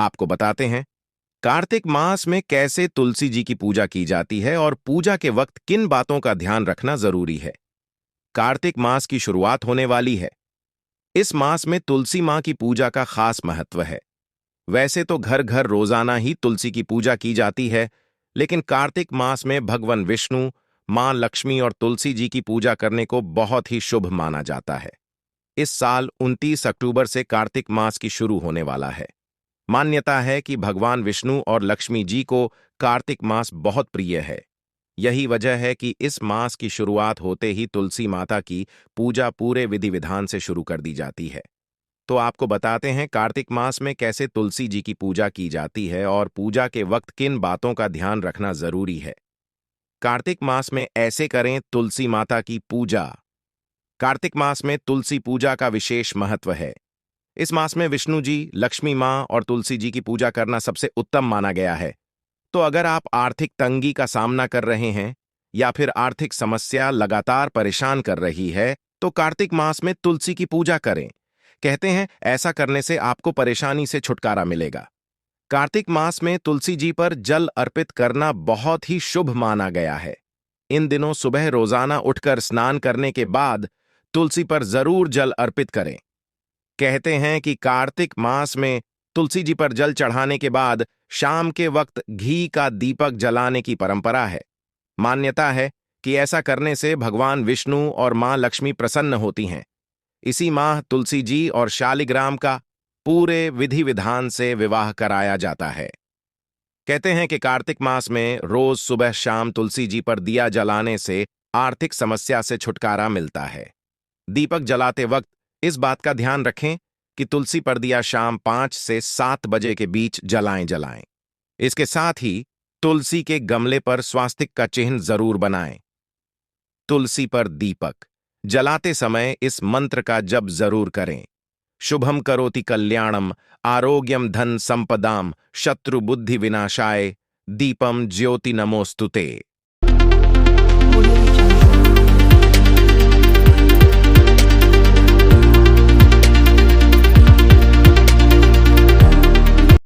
आपको बताते हैं कार्तिक मास में कैसे तुलसी जी की पूजा की जाती है और पूजा के वक्त किन बातों का ध्यान रखना जरूरी है। कार्तिक मास की शुरुआत होने वाली है। इस मास में तुलसी मां की पूजा का खास महत्व है। वैसे तो घर घर रोजाना ही तुलसी की पूजा की जाती है, लेकिन कार्तिक मास में भगवान विष्णु, मां लक्ष्मी और तुलसी जी की पूजा करने को बहुत ही शुभ माना जाता है। इस साल 29 अक्टूबर से कार्तिक मास की शुरू होने वाला है। मान्यता है कि भगवान विष्णु और लक्ष्मी जी को कार्तिक मास बहुत प्रिय है। यही वजह है कि इस मास की शुरुआत होते ही तुलसी माता की पूजा पूरे विधि विधान से शुरू कर दी जाती है। तो आपको बताते हैं कार्तिक मास में कैसे तुलसी जी की पूजा की जाती है और पूजा के वक्त किन बातों का ध्यान रखना जरूरी है। कार्तिक मास में ऐसे करें तुलसी माता की पूजा। कार्तिक मास में तुलसी पूजा का विशेष महत्व है। इस मास में विष्णु जी, लक्ष्मी मां और तुलसी जी की पूजा करना सबसे उत्तम माना गया है। तो अगर आप आर्थिक तंगी का सामना कर रहे हैं या फिर आर्थिक समस्या लगातार परेशान कर रही है, तो कार्तिक मास में तुलसी की पूजा करें। कहते हैं ऐसा करने से आपको परेशानी से छुटकारा मिलेगा। कार्तिक मास में तुलसी जी पर जल अर्पित करना बहुत ही शुभ माना गया है। इन दिनों सुबह रोजाना उठकर स्नान करने के बाद तुलसी पर जरूर जल अर्पित करें। कहते हैं कि कार्तिक मास में तुलसी जी पर जल चढ़ाने के बाद शाम के वक्त घी का दीपक जलाने की परंपरा है। मान्यता है कि ऐसा करने से भगवान विष्णु और मां लक्ष्मी प्रसन्न होती हैं। इसी माह तुलसी जी और शालिग्राम का पूरे विधि विधान से विवाह कराया जाता है। कहते हैं कि कार्तिक मास में रोज सुबह शाम तुलसी जी पर दिया जलाने से आर्थिक समस्या से छुटकारा मिलता है। दीपक जलाते वक्त इस बात का ध्यान रखें कि तुलसी पर दिया शाम 5 से 7 बजे के बीच जलाएं। इसके साथ ही तुलसी के गमले पर स्वास्तिक का चिन्ह जरूर बनाएं। तुलसी पर दीपक जलाते समय इस मंत्र का जप जरूर करें। शुभम करोति कल्याणम, आरोग्यम धन संपदाम, शत्रु बुद्धि विनाशाय, दीपम ज्योति नमोस्तुते।